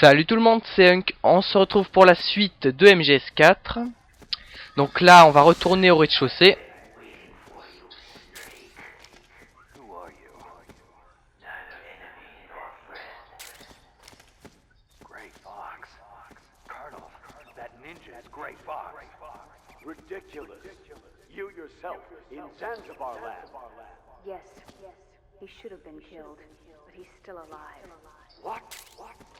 Salut tout le monde, c'est Hunk. On se retrouve pour la suite de MGS4. Donc là, on va retourner au rez-de-chaussée. Ridiculous. You yourself in Zanzibar land. Yes, he should have been killed, but he's still alive. What?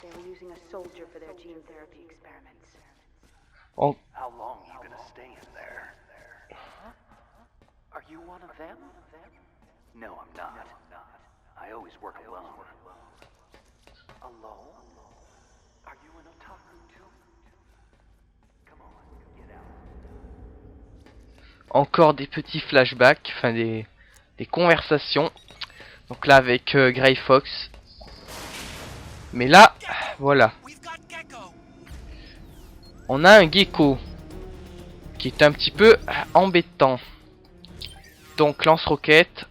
They were using a soldier for their gene therapy experiments. On... How long are you gonna stay in there? Are you one of them? No, I'm not. I always work alone. Alone? Are you an otaku too? Come on, get out. Encore des petits flashbacks, enfin des conversations. Donc là avec Grey Fox. Mais là, voilà. On a un gecko qui est un petit peu embêtant. Donc lance-roquette.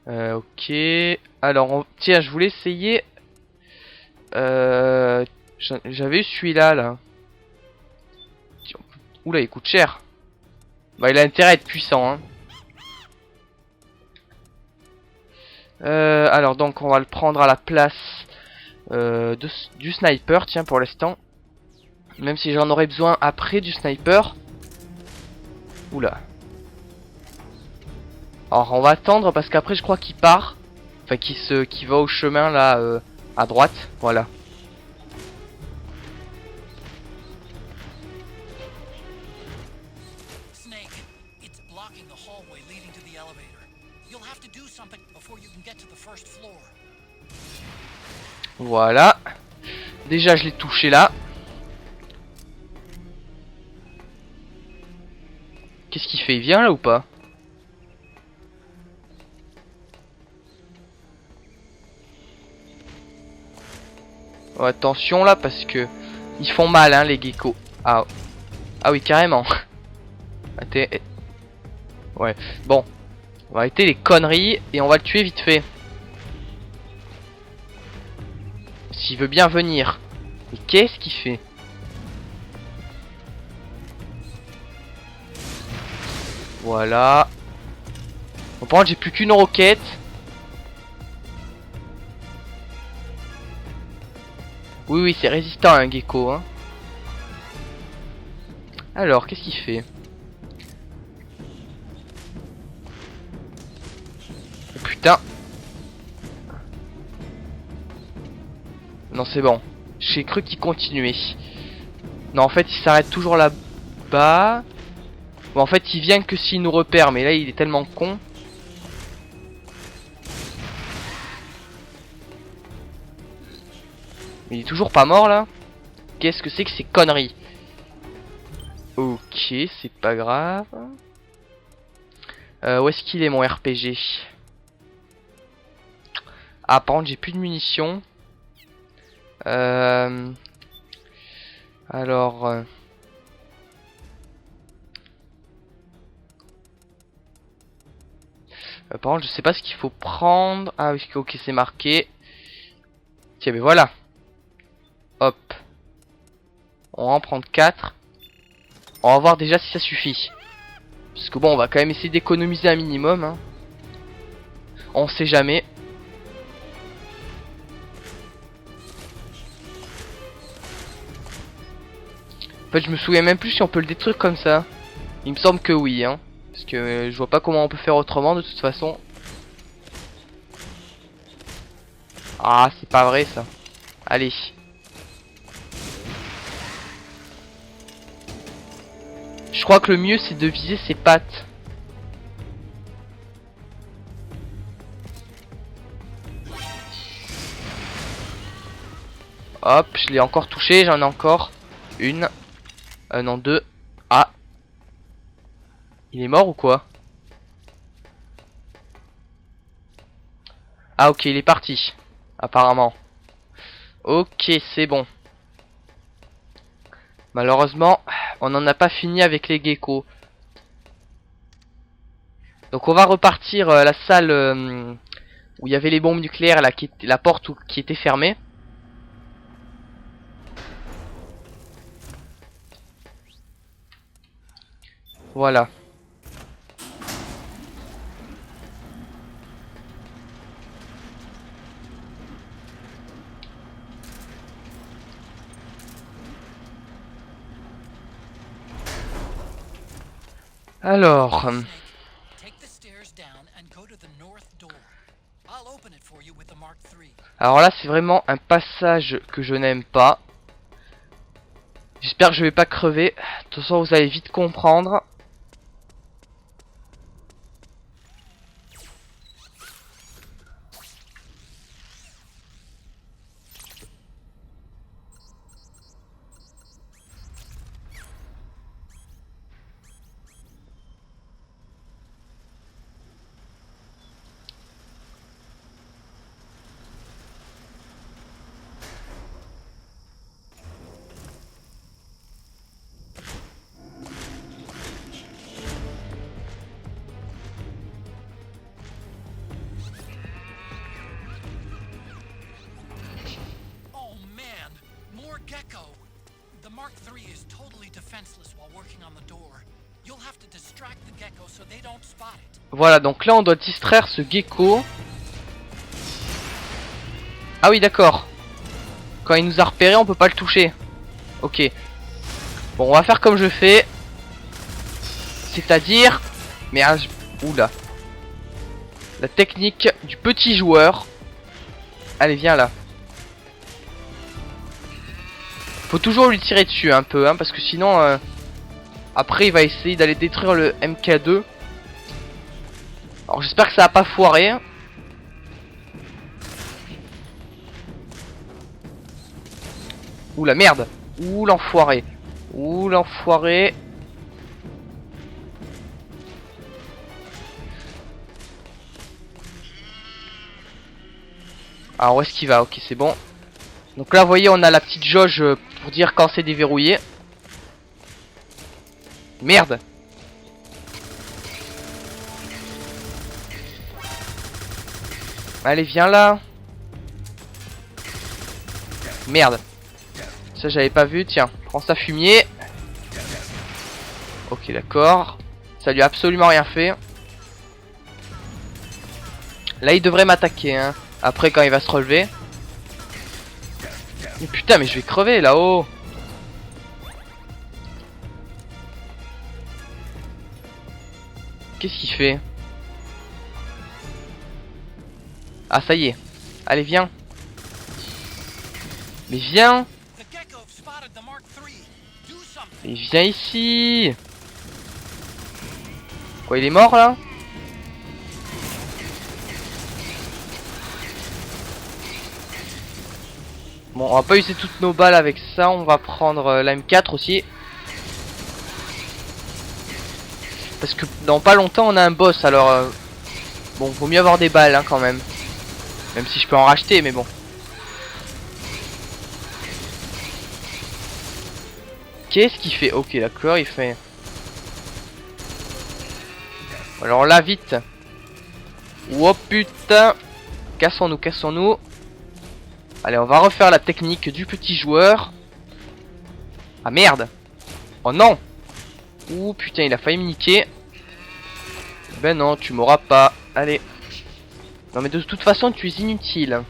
Ok. Alors tiens, je voulais essayer. J'avais eu celui-là là. Oula, il coûte cher. Bah, il a intérêt à être puissant, hein. Alors donc on va le prendre à la place du sniper, tiens, pour l'instant. Même si j'en aurais besoin après du sniper. Oula. Alors on va attendre parce qu'après je crois qu'il part. Enfin qu'il va au chemin là à droite, voilà. Voilà. Déjà je l'ai touché là. Qu'est-ce qu'il fait? Il vient là ou pas? Oh, attention là parce que ils font mal hein les geckos. Ah oui carrément. Ouais bon. On va arrêter les conneries et on va le tuer vite fait. S'il veut bien venir. Mais qu'est-ce qu'il fait? Voilà. Bon, par contre j'ai plus qu'une roquette. Oui c'est résistant à un gecko hein. Alors qu'est-ce qu'il fait? Oh, putain. Non c'est bon. J'ai cru qu'il continuait. Non en fait il s'arrête toujours là-bas. Bon en fait il vient que s'il nous repère. Mais là il est tellement con. Mais il est toujours pas mort là. Qu'est-ce que c'est que ces conneries? Ok c'est pas grave. Où est-ce qu'il est mon RPG? Ah par contre j'ai plus de munitions. Alors par contre je sais pas ce qu'il faut prendre. Ah oui ok c'est marqué. Tiens mais voilà. Hop. On va en prendre 4. On va voir déjà si ça suffit. Parce que bon on va quand même essayer d'économiser un minimum hein. On sait jamais. En fait je me souviens même plus si on peut le détruire comme ça. Il me semble que oui hein. Parce que je vois pas comment on peut faire autrement de toute façon. Ah c'est pas vrai ça. Allez. Je crois que le mieux c'est de viser ses pattes. Hop, je l'ai encore touché, j'en ai encore une. Non, deux. Ah. Il est mort ou quoi? Ah ok, il est parti. Apparemment. Ok, c'est bon. Malheureusement, on n'en a pas fini avec les geckos. Donc on va repartir la salle où il y avait les bombes nucléaires, là, la porte qui était fermée. Voilà. Alors, Take the stairs down and go to the north door. I'll open it for you with the Mark III. alors là c'est vraiment un passage que je n'aime pas. J'espère que je vais pas crever. De toute façon vous allez vite comprendre. Oh man, more gecko. The Mark III is totally defenseless while working on the door. You'll have to distract the gecko so they don't spot it. Voilà, donc là on doit distraire ce gecko. Ah oui d'accord. Quand il nous a repéré on peut pas le toucher. Ok. Bon on va faire comme je fais. C'est-à-dire... Mais ah, oula. La technique du petit joueur. Allez viens là. Faut toujours lui tirer dessus un peu hein, parce que sinon après il va essayer d'aller détruire le MK2. Alors j'espère que ça va pas foirer. Ouh la merde. Ouh l'enfoiré. Ouh l'enfoiré. Alors où est-ce qu'il va? Ok c'est bon. Donc là vous voyez on a la petite jauge pour dire quand c'est déverrouillé. Merde. Allez viens là. Merde. Ça j'avais pas vu, tiens, prends ça fumier. Ok d'accord. Ça lui a absolument rien fait. Là il devrait m'attaquer hein. Après quand il va se relever. Mais putain mais je vais crever là-haut. Qu'est-ce qu'il fait? Ah ça y est. Allez viens. Mais viens. The gecko have spotted the Mark III. Do something. Mais viens ici. Quoi il est mort là? Bon on va pas user toutes nos balles avec ça. On va prendre la M4 aussi. Parce que dans pas longtemps on a un boss alors bon vaut mieux avoir des balles hein, quand même. Même si je peux en racheter mais bon. Qu'est-ce qu'il fait? Ok d'accord il fait. Alors là vite. Oh putain. Cassons-nous, cassons-nous. Allez on va refaire la technique du petit joueur. Ah merde. Oh non. Ouh putain il a failli me niquer. Ben non tu m'auras pas. Allez. Non mais de toute façon tu es inutile.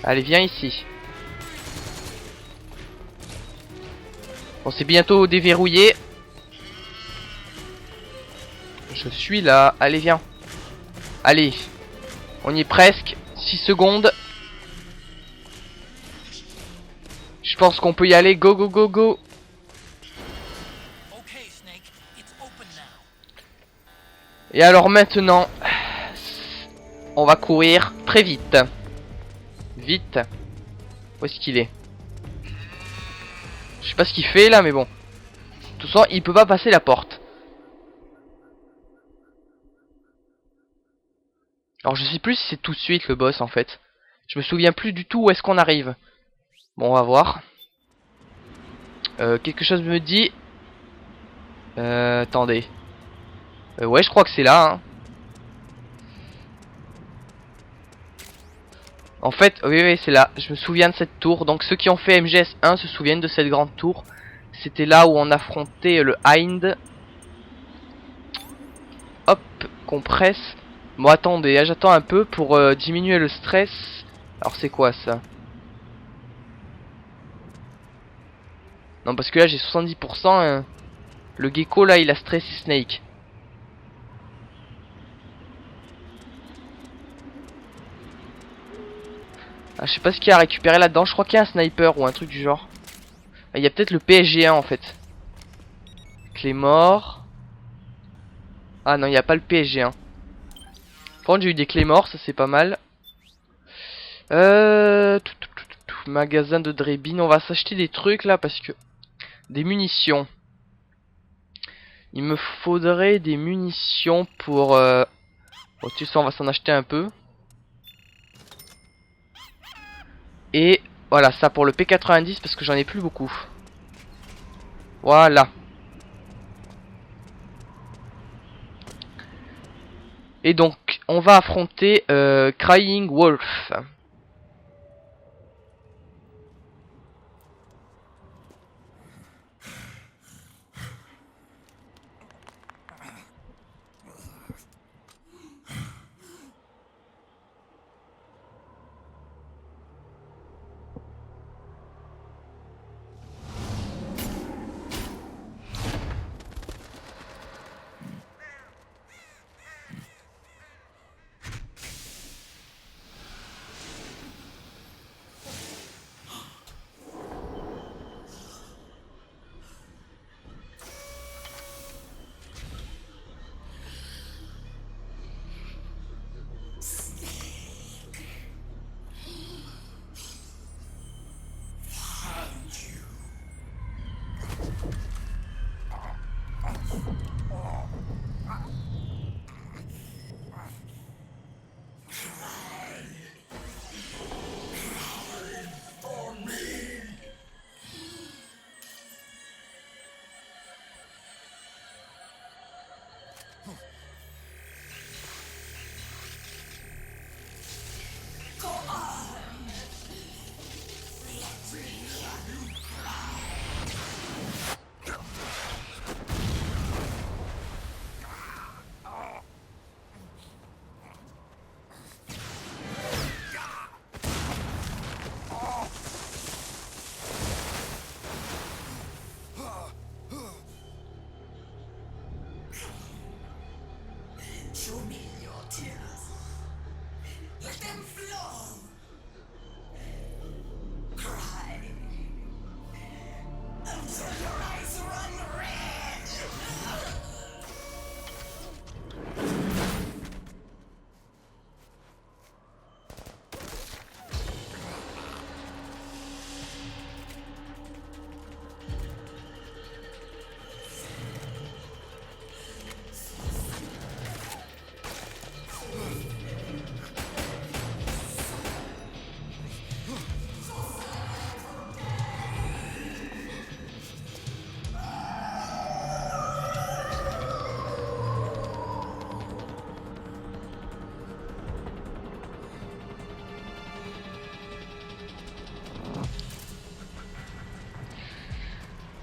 Allez viens ici. Bon c'est bientôt déverrouillé. Je suis là. Allez viens. Allez. On y est presque. 6 secondes. Je pense qu'on peut y aller. Go go go go. Okay, Snake, it's open now. Et alors maintenant, on va courir très vite. Vite. Où est-ce qu'il est? Je sais pas ce qu'il fait là, mais bon. De toute façon, il peut pas passer la porte. Alors je sais plus si c'est tout de suite le boss en fait. Je me souviens plus du tout où est-ce qu'on arrive. Bon, on va voir. Quelque chose me dit... attendez. Ouais, je crois que c'est là. Hein. En fait, oui, oui, c'est là. Je me souviens de cette tour. Donc ceux qui ont fait MGS1 se souviennent de cette grande tour. C'était là où on affrontait le Hind. Hop, compresse. Bon, attendez, hein, j'attends un peu pour diminuer le stress. Alors c'est quoi ça? Non, parce que là j'ai 70%. Hein. Le gecko là, il a stressé Snake. Ah, je sais pas ce qu'il y a à récupérer là-dedans. Je crois qu'il y a un sniper ou un truc du genre. Ah, il y a peut-être le PSG1 en fait. Clé mort. Ah non, il n'y a pas le PSG1. Par contre, j'ai eu des clés morts, ça c'est pas mal. Magasin de Drebin. On va s'acheter des trucs là parce que... Des munitions. Il me faudrait des munitions pour... Bon, tu sais, on va s'en acheter un peu. Et voilà, ça pour le P90 parce que j'en ai plus beaucoup. Voilà. Et donc, on va affronter Crying Wolf.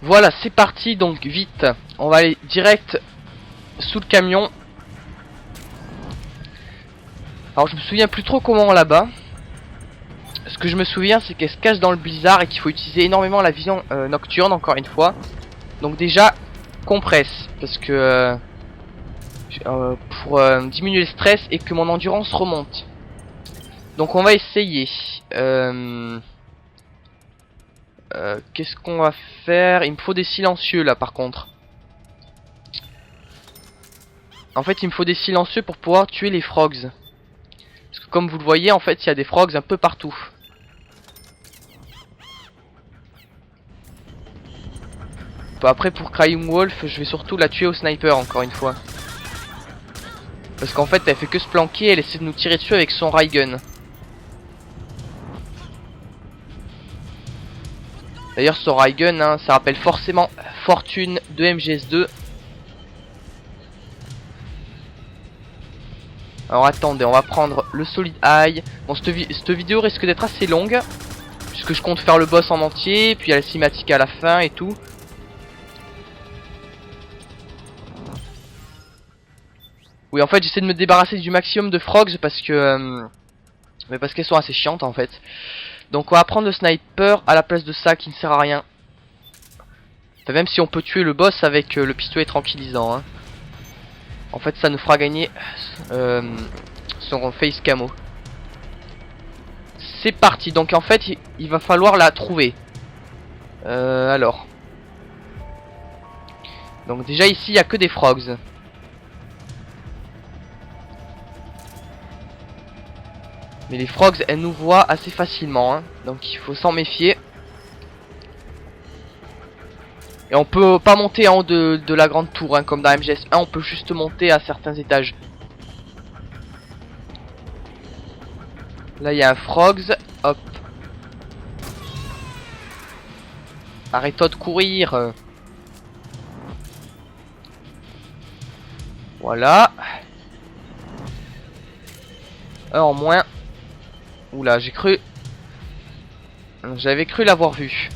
Voilà, c'est parti, donc vite. On va aller direct sous le camion. Alors je me souviens plus trop comment on la bat. Ce que je me souviens, c'est qu'elle se cache dans le blizzard et qu'il faut utiliser énormément la vision nocturne, encore une fois. Donc déjà, compresse, parce que pour diminuer le stress et que mon endurance remonte. Donc on va essayer. Qu'est-ce qu'on va faire? Il me faut des silencieux là par contre. En fait il me faut des silencieux pour pouvoir tuer les frogs. Parce que comme vous le voyez en fait il y a des frogs un peu partout. Bon, après pour Crying Wolf je vais surtout la tuer au sniper encore une fois. Parce qu'en fait elle fait que se planquer, elle essaie de nous tirer dessus avec son ray gun. D'ailleurs son ray gun hein, ça rappelle forcément Fortune de MGS2. Alors attendez, on va prendre le Solid Eye. Bon, cette vidéo risque d'être assez longue, puisque je compte faire le boss en entier, puis il y a la cinématique à la fin et tout. Oui, en fait, j'essaie de me débarrasser du maximum de frogs parce que... mais parce qu'elles sont assez chiantes en fait. Donc on va prendre le sniper à la place de ça qui ne sert à rien. Enfin, même si on peut tuer le boss avec le pistolet tranquillisant, hein. En fait, ça nous fera gagner son face camo. C'est parti. Donc en fait, il va falloir la trouver. Alors. Donc déjà ici, il n'y a que des frogs. Mais les frogs, elles nous voient assez facilement, hein. Donc il faut s'en méfier. Et on peut pas monter en haut de la grande tour, hein, comme dans MGS1, on peut juste monter à certains étages. Là il y a un frogs, hop. Arrête-toi de courir. Voilà. Un en moins. Oula, j'avais cru l'avoir vu.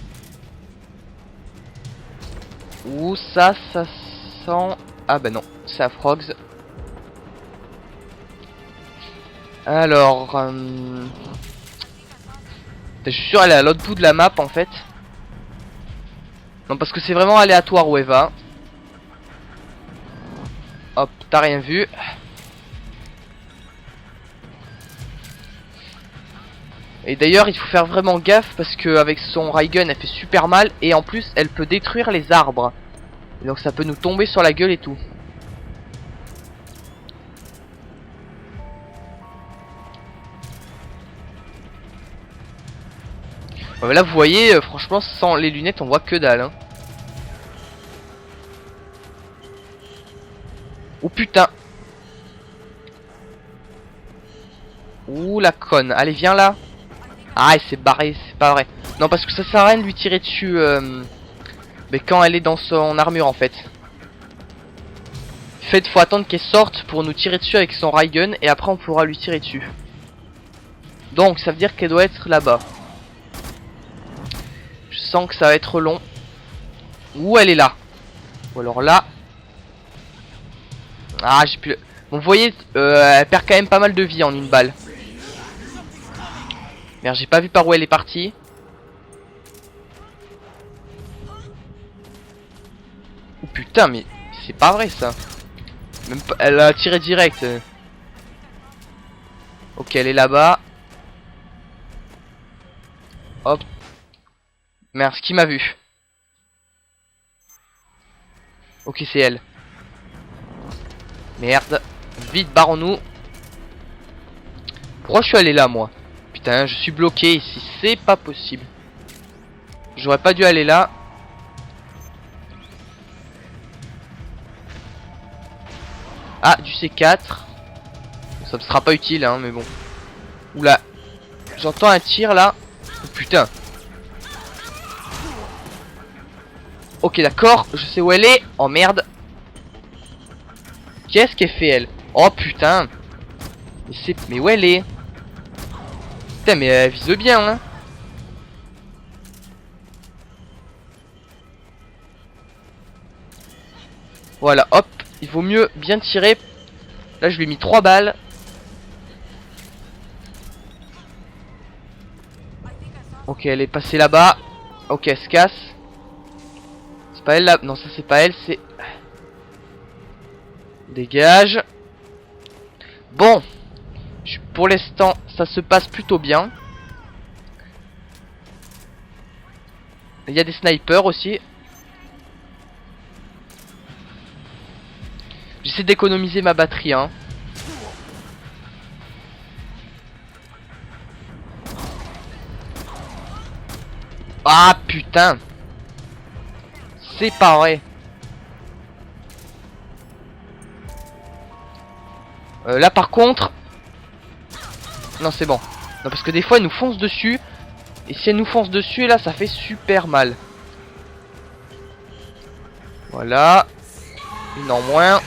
Ouh, ça sent... Ah bah non, c'est un frogs. Alors... je suis sûr elle est à l'autre bout de la map en fait. Non, parce que c'est vraiment aléatoire où elle va. Hop, t'as rien vu. Et d'ailleurs il faut faire vraiment gaffe parce que avec son ray gun elle fait super mal. Et en plus elle peut détruire les arbres. Et donc ça peut nous tomber sur la gueule et tout. Là vous voyez, franchement sans les lunettes on voit que dalle, hein. Oh putain. Ouh la conne, allez viens là. Ah, elle s'est barrée, c'est pas vrai. Non, parce que ça sert à rien de lui tirer dessus mais quand elle est dans son armure en fait. Faut attendre qu'elle sorte pour nous tirer dessus avec son ray gun et après on pourra lui tirer dessus. Donc ça veut dire qu'elle doit être là-bas. Je sens que ça va être long. Ou elle est là. Ou alors là. Ah, j'ai plus... Bon, vous voyez, elle perd quand même pas mal de vie en une balle. Merde, j'ai pas vu par où elle est partie. Oh putain, mais c'est pas vrai ça. Même pas... Elle a tiré direct. Ok, elle est là-bas. Hop. Merde, qui m'a vu? Ok, c'est elle. Merde. Vite, barrons-nous. Pourquoi je suis allé là, moi? Putain, je suis bloqué ici, c'est pas possible. J'aurais pas dû aller là. Ah, du C4. Ça me sera pas utile, hein, mais bon. Oula. J'entends un tir là. Oh, putain. Ok, d'accord, je sais où elle est. Oh merde. Qu'est-ce qu'elle fait, elle? Oh putain. Mais où elle est? Putain, mais elle vise bien, hein. Voilà, hop. Il vaut mieux bien tirer. Là, je lui ai mis 3 balles. Ok, elle est passée là-bas. Ok, elle se casse. C'est pas elle là. Non, ça c'est pas elle, c'est... Dégage. Bon. Pour l'instant, ça se passe plutôt bien. Il y a des snipers aussi. J'essaie d'économiser ma batterie, hein. Ah putain. C'est pas vrai. Là par contre... Non, c'est bon. Non, parce que des fois elle nous fonce dessus. Et si elle nous fonce dessus, là ça fait super mal. Voilà. Une en moins.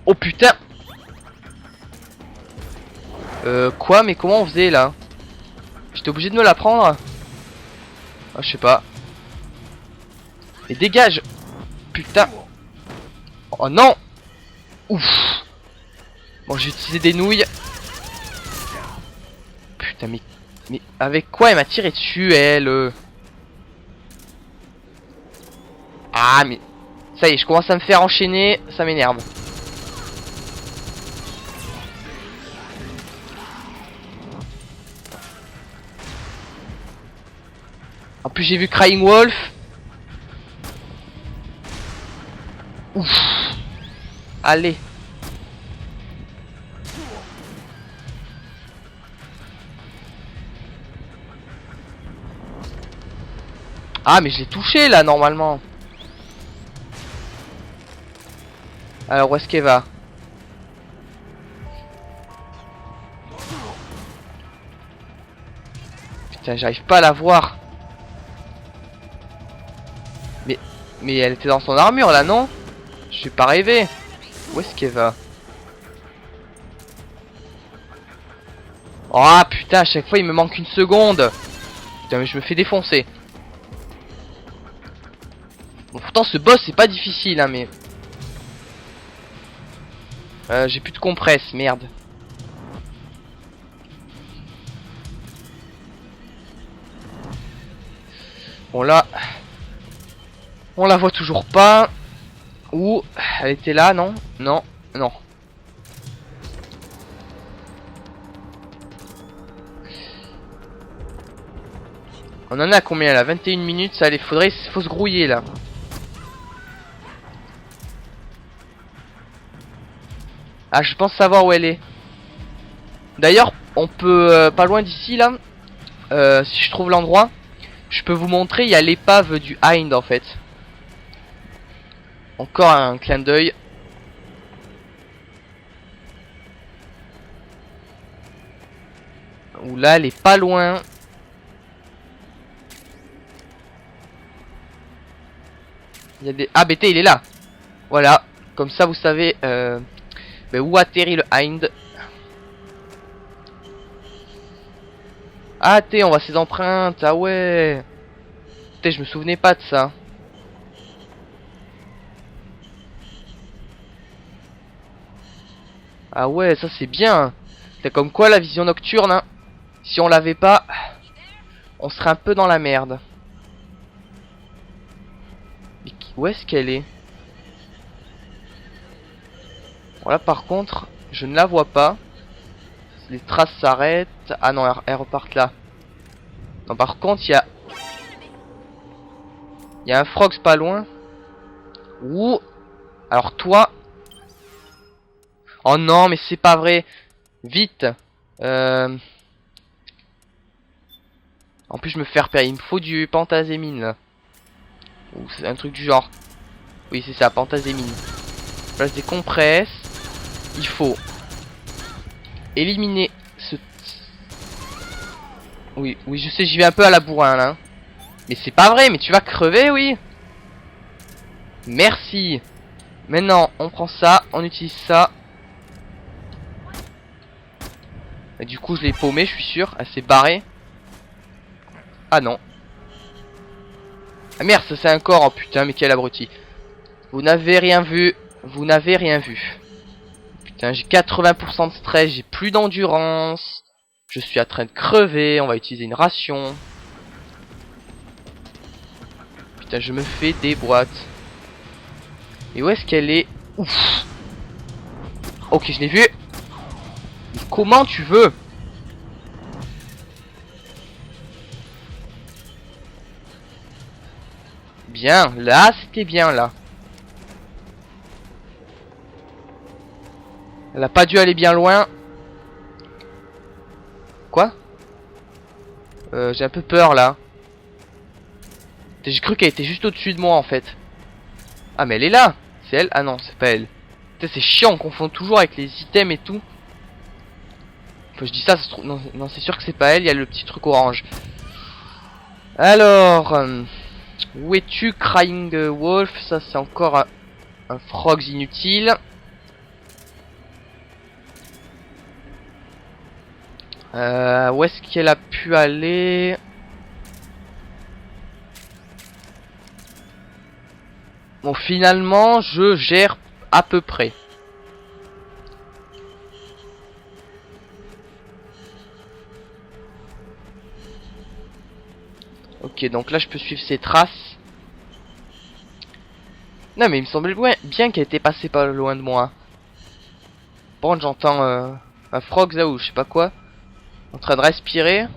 Oh putain. Quoi? Mais comment on faisait là? J'étais obligé de me la prendre? Ah, je sais pas. Mais dégage! Putain! Oh non! Ouf! Bon, j'ai utilisé des nouilles. Putain, mais avec quoi elle m'a tiré dessus, elle? Ah, mais ça y est, je commence à me faire enchaîner, ça m'énerve. En plus, j'ai vu Crying Wolf. Ouf. Allez. Ah, mais je l'ai touché là normalement. Alors où est-ce qu'elle va? Putain, j'arrive pas à la voir. Mais elle était dans son armure là, non? Je suis pas rêvé. Où est-ce qu'elle va? Oh putain, à chaque fois il me manque une seconde. Putain, mais je me fais défoncer. Bon, pourtant ce boss c'est pas difficile hein, mais j'ai plus de compresse, merde. Bon là, on la voit toujours pas. Ou elle était là, non? Non, non. On en a combien là? 21 minutes, ça allait, faut se grouiller là. Ah, je pense savoir où elle est. D'ailleurs, on peut, pas loin d'ici là, si je trouve l'endroit, je peux vous montrer, il y a l'épave du Hind en fait. Encore un clin d'œil. Où là, elle est pas loin. Il y a des... Ah, BT, il est là. Voilà. Comme ça, vous savez où atterrit le Hind. Ah, on voit ses empreintes. Ah ouais. Putain, je me souvenais pas de ça. Ah ouais, ça c'est bien. C'est comme quoi la vision nocturne, hein. Si on l'avait pas, on serait un peu dans la merde. Mais où est-ce qu'elle est? Bon là par contre, je ne la vois pas. Les traces s'arrêtent. Ah non, elles repartent là. Non, par contre, il y a un Frogs pas loin. Ouh. Alors toi. Oh non, mais c'est pas vrai. Vite. En plus, je me fais repérer. Il me faut du pentazémine là. Ou c'est un truc du genre. Oui, c'est ça, pentazémine. Place des compresses. Il faut éliminer ce... Oui, je sais, j'y vais un peu à la bourrin là. Mais c'est pas vrai, mais tu vas crever, oui. Merci. Maintenant, on prend ça, on utilise ça. Et du coup, je l'ai paumé, je suis sûr. Elle s'est barrée. Ah non. Ah merde, ça c'est un corps. Oh putain, mais quel abruti. Vous n'avez rien vu. Vous n'avez rien vu. Putain, j'ai 80% de stress. J'ai plus d'endurance. Je suis en train de crever. On va utiliser une ration. Putain, je me fais des boîtes. Et où est-ce qu'elle est? Ouf. Ok, je l'ai vu. Mais comment tu veux? Bien, là, c'était bien, là. Elle a pas dû aller bien loin. Quoi? J'ai un peu peur, là. J'ai cru qu'elle était juste au-dessus de moi, en fait. Ah, mais elle est là. C'est elle? Ah non, c'est pas elle. Putain, c'est chiant, on confond toujours avec les items et tout. Faut je dis ça se trouve... Non, non c'est sûr que c'est pas elle, il y a le petit truc orange. Alors... où es-tu, Crying Wolf? Ça, c'est encore un Frogs inutile. Où est-ce qu'elle a pu aller? Bon, finalement, je gère à peu près. Ok, donc là, je peux suivre ses traces. Non, mais il me semblait bien qu'elle était passée pas loin de moi. Bon, j'entends un frog là ou je sais pas quoi. En train de respirer.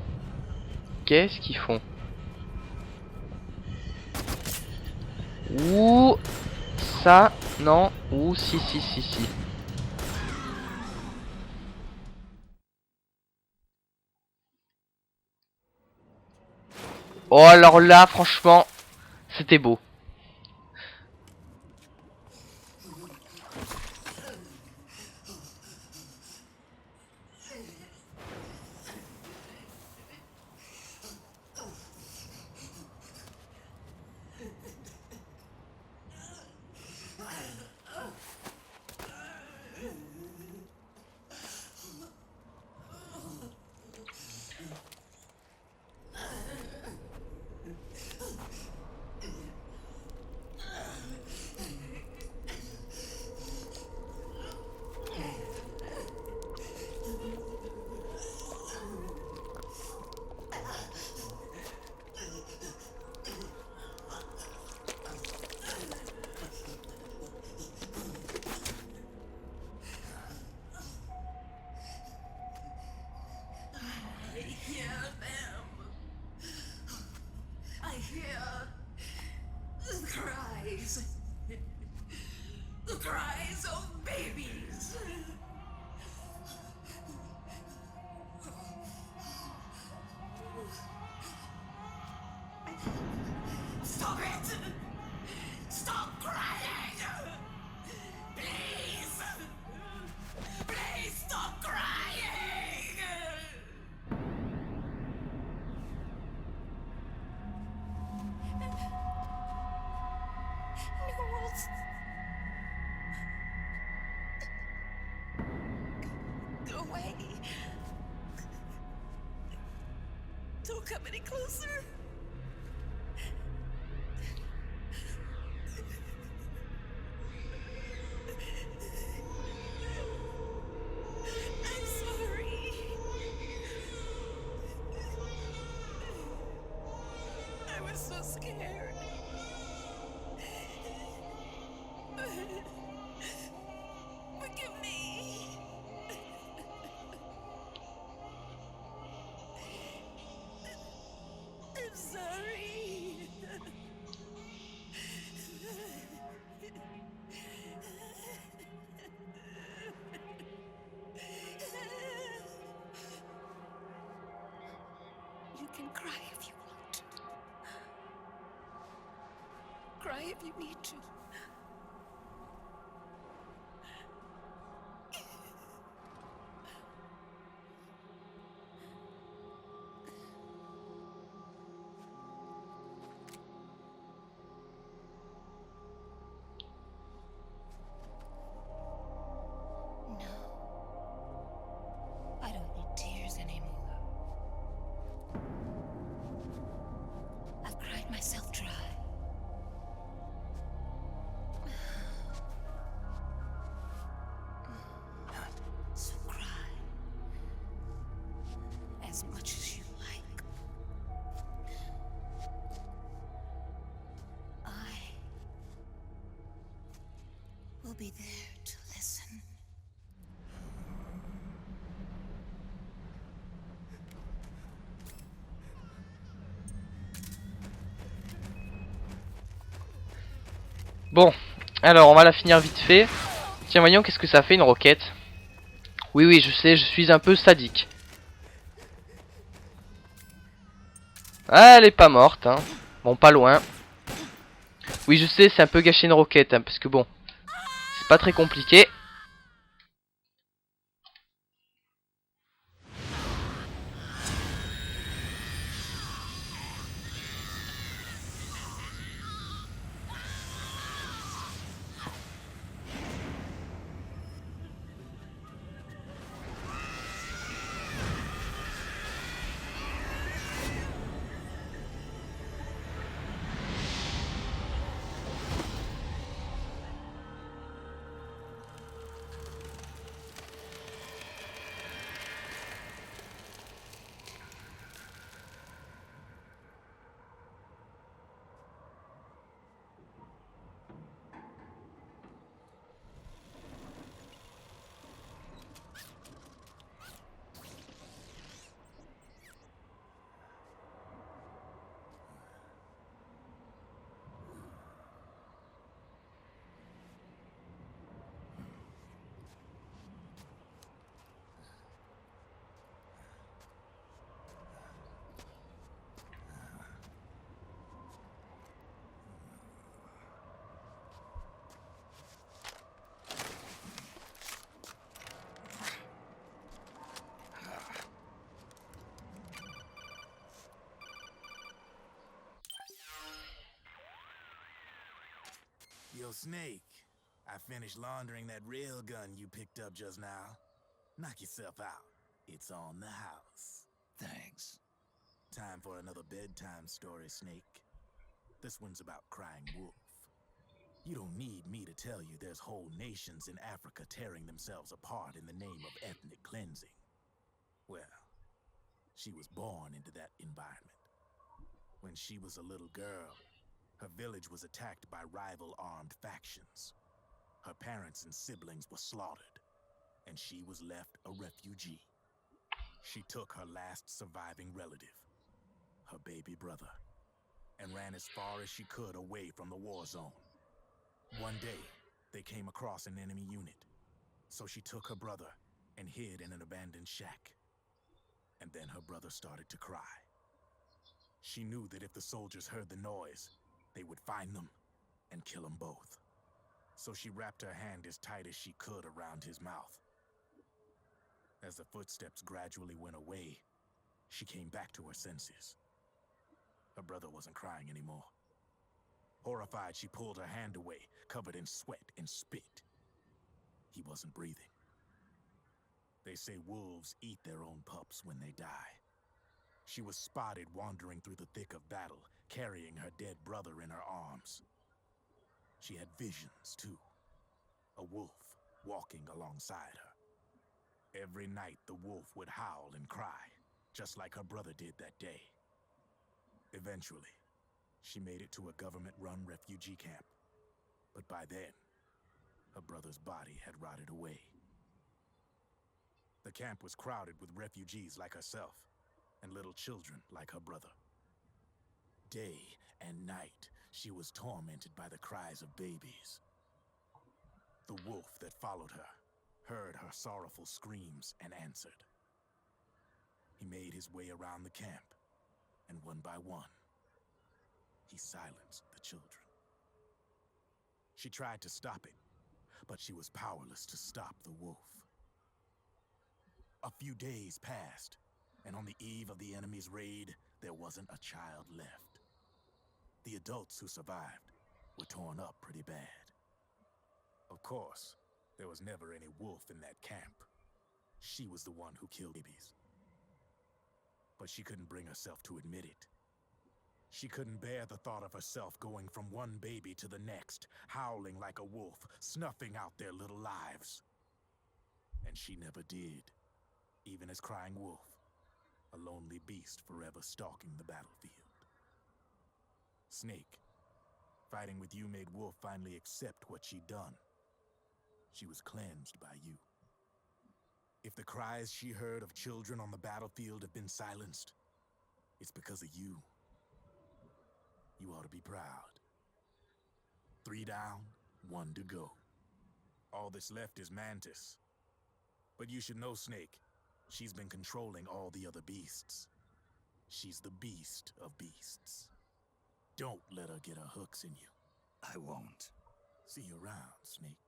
Qu'est-ce qu'ils font? Ouh, ça, non. Ouh, si, si, si, si. Oh, alors là, franchement, c'était beau. I hear the cries. The cries of babies. Stop it! Stop crying! Please! Please stop crying! Go away. Don't come any closer. I'm sorry. I was so scared. Forgive me. I'm sorry. You can cry if you want to. Cry if you need to. I don't need tears anymore. I've cried myself dry. So cry as much as you like. I will be there to listen. Bon, alors on va la finir vite fait. Tiens, voyons qu'est-ce que ça fait une roquette. Oui, oui, je sais, je suis un peu sadique. Ah, elle est pas morte, hein. Bon, pas loin. Oui, je sais, c'est un peu gâcher une roquette, hein, parce que bon, c'est pas très compliqué. Yo, Snake, I finished laundering that rail gun you picked up just now. Knock yourself out. It's on the house. Thanks. Time for another bedtime story, Snake. This one's about Crying Wolf. You don't need me to tell you there's whole nations in Africa tearing themselves apart in the name of ethnic cleansing. Well, she was born into that environment. When she was a little girl, her village was attacked by rival armed factions. Her parents and siblings were slaughtered, and she was left a refugee. She took her last surviving relative, her baby brother, and ran as far as she could away from the war zone. One day, they came across an enemy unit, so she took her brother and hid in an abandoned shack. And then her brother started to cry. She knew that if the soldiers heard the noise, they would find them and kill them both. So she wrapped her hand as tight as she could around his mouth. As the footsteps gradually went away, she came back to her senses. Her brother wasn't crying anymore. Horrified, she pulled her hand away, covered in sweat and spit. He wasn't breathing. They say wolves eat their own pups when they die. She was spotted wandering through the thick of battle, carrying her dead brother in her arms. She had visions, too. A wolf walking alongside her. Every night, the wolf would howl and cry, just like her brother did that day. Eventually, she made it to a government-run refugee camp. But by then, her brother's body had rotted away. The camp was crowded with refugees like herself, and little children like her brother. Day and night, she was tormented by the cries of babies. The wolf that followed her heard her sorrowful screams and answered. He made his way around the camp, and one by one, he silenced the children. She tried to stop it, but she was powerless to stop the wolf. A few days passed, and on the eve of the enemy's raid, there wasn't a child left. The adults who survived were torn up pretty bad. Of course, there was never any wolf in that camp. She was the one who killed babies. But she couldn't bring herself to admit it. She couldn't bear the thought of herself going from one baby to the next, howling like a wolf, snuffing out their little lives. And she never did, even as Crying Wolf, a lonely beast forever stalking the battlefield. Snake, fighting with you made Wolf finally accept what she'd done. She was cleansed by you. If the cries she heard of children on the battlefield have been silenced, it's because of you. You ought to be proud. 3 down, 1 to go. All that's left is Mantis. But you should know, Snake, she's been controlling all the other beasts. She's the beast of beasts. Don't let her get her hooks in you. I won't. See you around, Snake.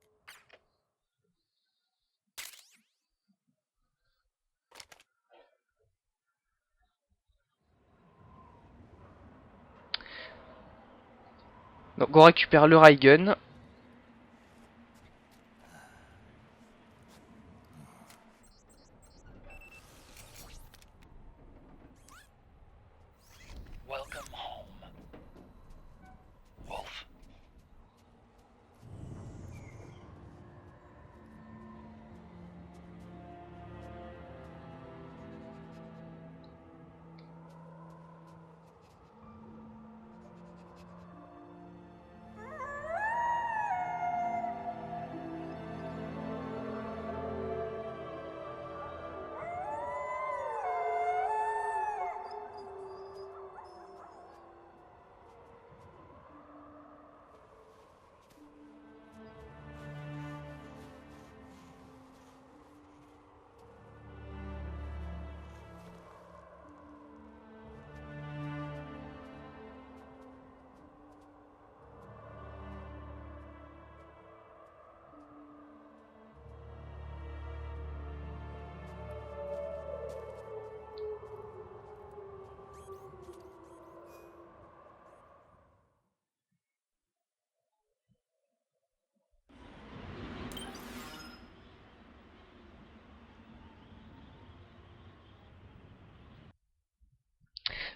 Donc on récupère le Raygun. Welcome home, Wolf.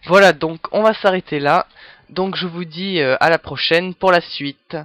Voilà, donc on va s'arrêter là. Donc je vous dis à la prochaine pour la suite.